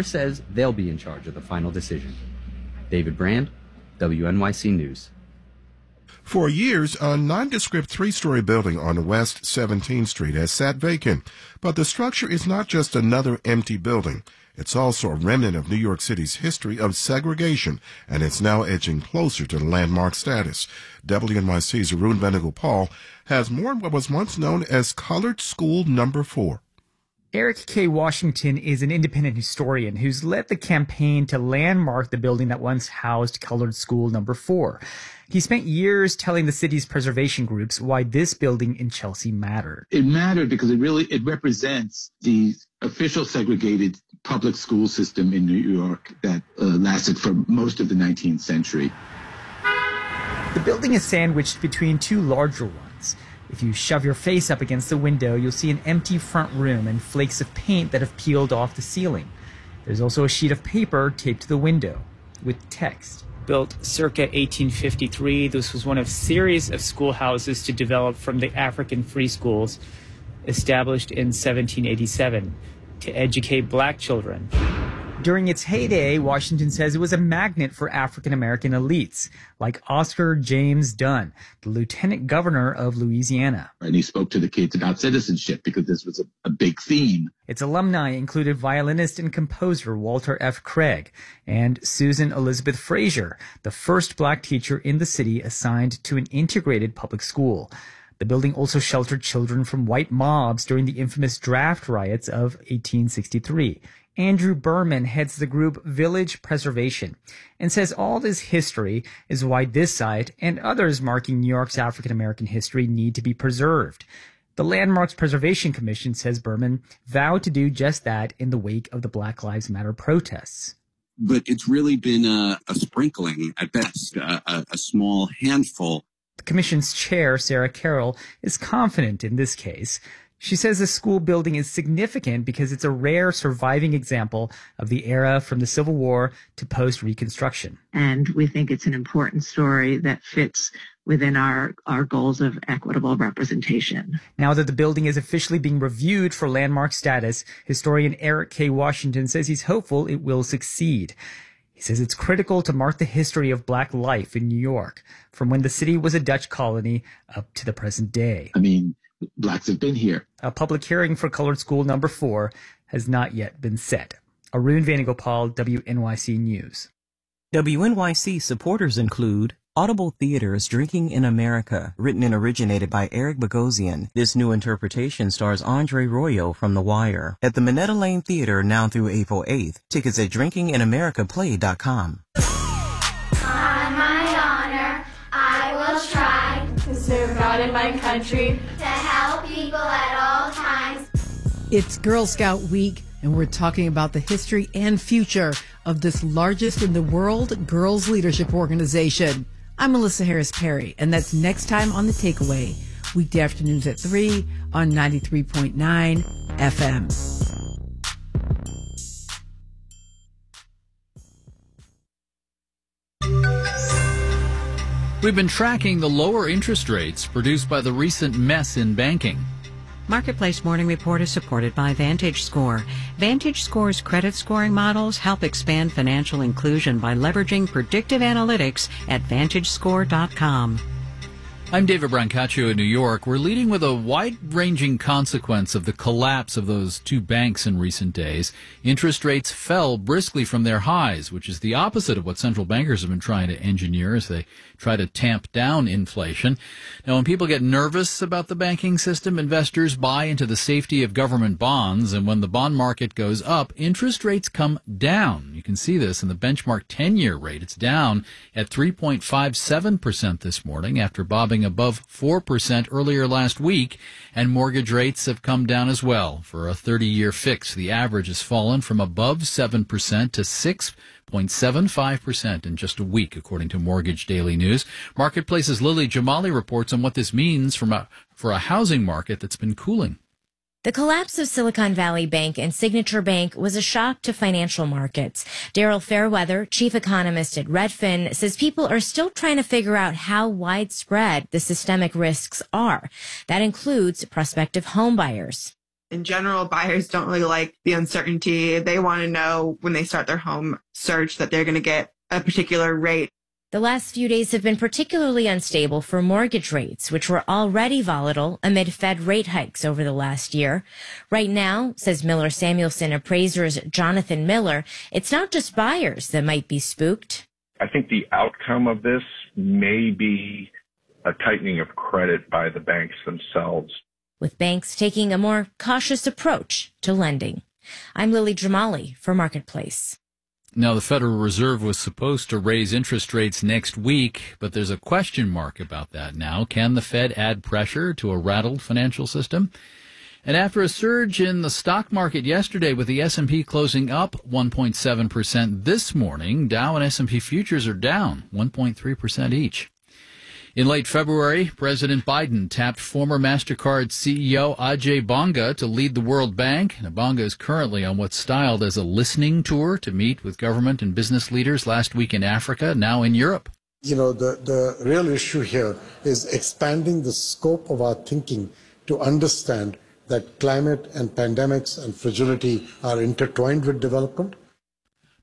says they'll be in charge of the final decision. David Brand, WNYC News. For years, a nondescript three-story building on West 17th Street has sat vacant. But the structure is not just another empty building. It's also a remnant of New York City's history of segregation, and it's now edging closer to the landmark status. WNYC's Arun Venugopal has more on what was once known as Colored School Number 4. Eric K. Washington is an independent historian who's led the campaign to landmark the building that once housed Colored School Number 4. He spent years telling the city's preservation groups why this building in Chelsea mattered. It mattered because it represents the official segregated public school system in New York that lasted for most of the 19th century. The building is sandwiched between two larger ones. If you shove your face up against the window, you'll see an empty front room and flakes of paint that have peeled off the ceiling. There's also a sheet of paper taped to the window with text. Built circa 1853, this was one of a series of schoolhouses to develop from the African free schools established in 1787 to educate black children. During its heyday, Washington says it was a magnet for African-American elites, like Oscar James Dunn, the lieutenant governor of Louisiana. And he spoke to the kids about citizenship because this was a big theme. Its alumni included violinist and composer Walter F. Craig and Susan Elizabeth Frazier, the first black teacher in the city assigned to an integrated public school. The building also sheltered children from white mobs during the infamous draft riots of 1863. Andrew Berman heads the group Village Preservation and says all this history is why this site and others marking New York's African-American history need to be preserved. The Landmarks Preservation Commission, says Berman, vowed to do just that in the wake of the Black Lives Matter protests. But it's really been a sprinkling at best, a small handful. The commission's chair, Sarah Carroll, is confident in this case. She says the school building is significant because it's a rare surviving example of the era from the Civil War to post-Reconstruction. And we think it's an important story that fits within our goals of equitable representation. Now that the building is officially being reviewed for landmark status, historian Eric K. Washington says he's hopeful it will succeed. He says it's critical to mark the history of black life in New York, from when the city was a Dutch colony up to the present day. I mean, blacks have been here. A public hearing for Colored School Number 4 has not yet been set. Arun Venugopal, WNYC News. WNYC supporters include Audible Theater's Drinking in America, written and originated by Eric Bogosian. This new interpretation stars Andre Royo from The Wire. At the Minetta Lane Theater now through April 8th. Tickets at drinkinginamericaplay.com. On my honor, I will try to serve God and my country, to help people at all times. It's Girl Scout Week, and we're talking about the history and future of this largest in the world girls leadership organization. I'm Melissa Harris Perry, and that's next time on The Takeaway, weekday afternoons at 3 on 93.9 FM. We've been tracking the lower interest rates produced by the recent mess in banking. Marketplace Morning Report is supported by VantageScore. VantageScore's credit scoring models help expand financial inclusion by leveraging predictive analytics at VantageScore.com. I'm David Brancaccio in New York. We're leading with a wide-ranging consequence of the collapse of those two banks in recent days. Interest rates fell briskly from their highs, which is the opposite of what central bankers have been trying to engineer as they try to tamp down inflation. Now, when people get nervous about the banking system, investors buy into the safety of government bonds, and when the bond market goes up, interest rates come down. You can see this in the benchmark 10-year rate. It's down at 3.57% this morning after bobbing above 4% earlier last week, and mortgage rates have come down as well. For a 30-year fix, the average has fallen from above 7% to 6.75% in just a week, according to Mortgage Daily News. Marketplace's Lily Jamali reports on what this means for a housing market that's been cooling. The collapse of Silicon Valley Bank and Signature Bank was a shock to financial markets. Daryl Fairweather, chief economist at Redfin, says people are still trying to figure out how widespread the systemic risks are. That includes prospective home buyers. In general, buyers don't really like the uncertainty. They want to know when they start their home search that they're going to get a particular rate. The last few days have been particularly unstable for mortgage rates, which were already volatile amid Fed rate hikes over the last year. Right now, says Miller Samuelson appraisers Jonathan Miller, it's not just buyers that might be spooked. I think the outcome of this may be a tightening of credit by the banks themselves, with banks taking a more cautious approach to lending. I'm Lily Jamali for Marketplace. Now, the Federal Reserve was supposed to raise interest rates next week, but there's a question mark about that now. Can the Fed add pressure to a rattled financial system? And after a surge in the stock market yesterday with the S&P closing up 1.7% this morning, Dow and S&P futures are down 1.3% each. In late February, President Biden tapped former MasterCard CEO Ajay Banga to lead the World Bank. Now, Banga is currently on what's styled as a listening tour to meet with government and business leaders last week in Africa, now in Europe. You know, the real issue here is expanding the scope of our thinking to understand that climate and pandemics and fragility are intertwined with development.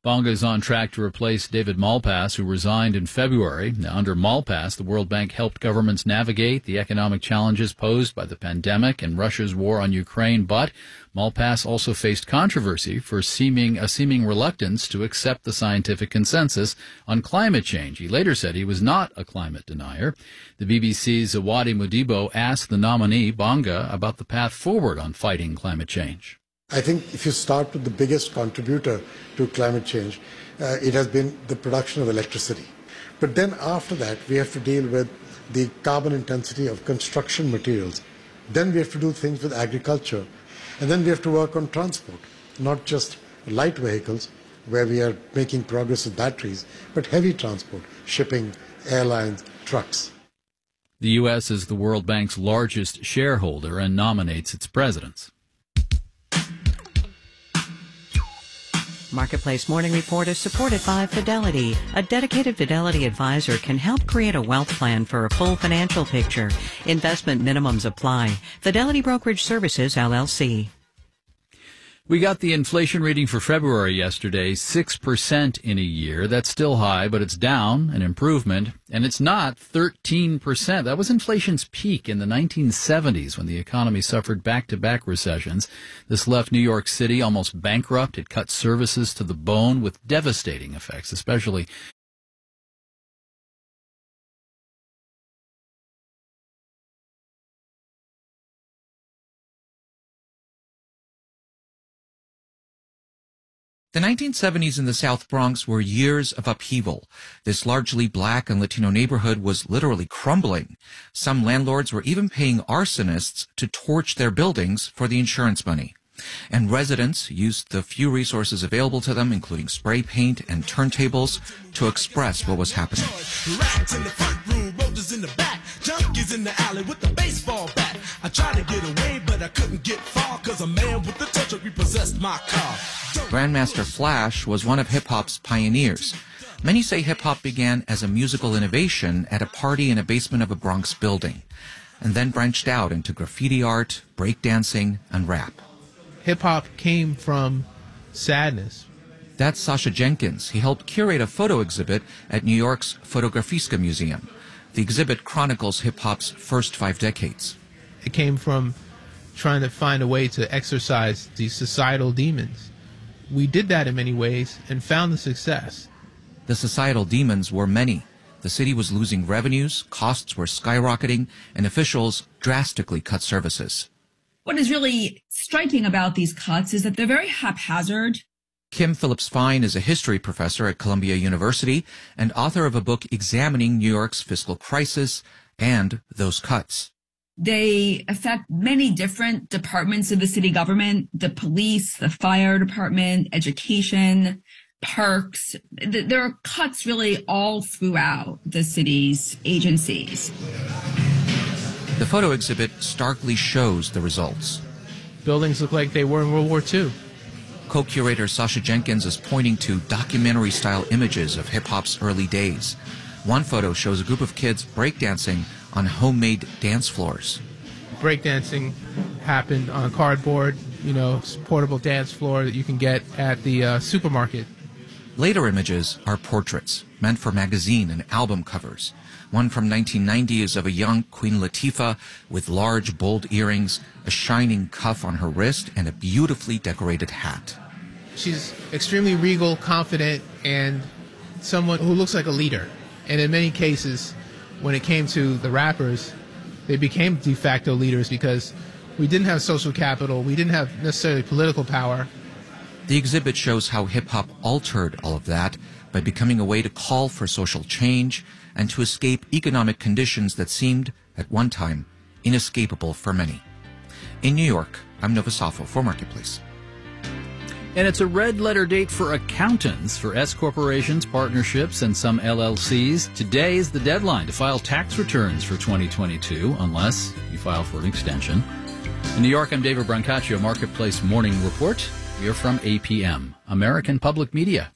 Banga is on track to replace David Malpass, who resigned in February. Now, under Malpass, the World Bank helped governments navigate the economic challenges posed by the pandemic and Russia's war on Ukraine, but Malpass also faced controversy for a seeming reluctance to accept the scientific consensus on climate change. He later said he was not a climate denier. The BBC's Zawadi Modibo asked the nominee, Banga, about the path forward on fighting climate change. I think if you start with the biggest contributor to climate change, it has been the production of electricity. But then after that, we have to deal with the carbon intensity of construction materials. Then we have to do things with agriculture. And then we have to work on transport, not just light vehicles, where we are making progress with batteries, but heavy transport, shipping, airlines, trucks. The U.S. is the World Bank's largest shareholder and nominates its presidents. Marketplace Morning Report is supported by Fidelity. A dedicated Fidelity advisor can help create a wealth plan for a full financial picture. Investment minimums apply. Fidelity Brokerage Services, LLC. We got the inflation reading for February yesterday, 6% in a year. That's still high, but it's down, an improvement. And it's not 13%. That was inflation's peak in the 1970s when the economy suffered back-to-back recessions. This left New York City almost bankrupt. It cut services to the bone with devastating effects, especially The 1970s in the South Bronx were years of upheaval. This largely black and Latino neighborhood was literally crumbling. Some landlords were even paying arsonists to torch their buildings for the insurance money. And residents used the few resources available to them, including spray paint and turntables, to express what was happening. Rats in the front room, roaches in the back, junkies in the alley with the baseball bat. I tried to get away, but I couldn't get far, cause a man with the touch repossessed my car. Grandmaster Flash was one of hip-hop's pioneers. Many say hip-hop began as a musical innovation at a party in a basement of a Bronx building, and then branched out into graffiti art, breakdancing, and rap. Hip-hop came from sadness. That's Sasha Jenkins. He helped curate a photo exhibit at New York's Fotografiska Museum. The exhibit chronicles hip-hop's first 5 decades. It came from trying to find a way to exorcise these societal demons. We did that in many ways and found the success. The societal demons were many. The city was losing revenues, costs were skyrocketing, and officials drastically cut services. What is really striking about these cuts is that they're very haphazard. Kim Phillips-Fine is a history professor at Columbia University and author of a book examining New York's fiscal crisis and those cuts. They affect many different departments of the city government, the police, the fire department, education, parks. There are cuts really all throughout the city's agencies. The photo exhibit starkly shows the results. Buildings look like they were in World War II. Co-curator Sasha Jenkins is pointing to documentary-style images of hip-hop's early days. One photo shows a group of kids breakdancing on homemade dance floors. Breakdancing happened on cardboard, portable dance floor that you can get at the supermarket. Later images are portraits meant for magazine and album covers. One from 1990 is of a young Queen Latifah with large, bold earrings, a shining cuff on her wrist, and a beautifully decorated hat. She's extremely regal, confident, and someone who looks like a leader. And in many cases, when it came to the rappers, they became de facto leaders because we didn't have social capital, we didn't have necessarily political power. The exhibit shows how hip-hop altered all of that by becoming a way to call for social change and to escape economic conditions that seemed, at one time, inescapable for many. In New York, I'm Nova Safo for Marketplace. And it's a red letter date for accountants, for S corporations, partnerships, and some LLCs. Today is the deadline to file tax returns for 2022, unless you file for an extension. In New York, I'm David Brancaccio, Marketplace Morning Report. We are from APM, American Public Media.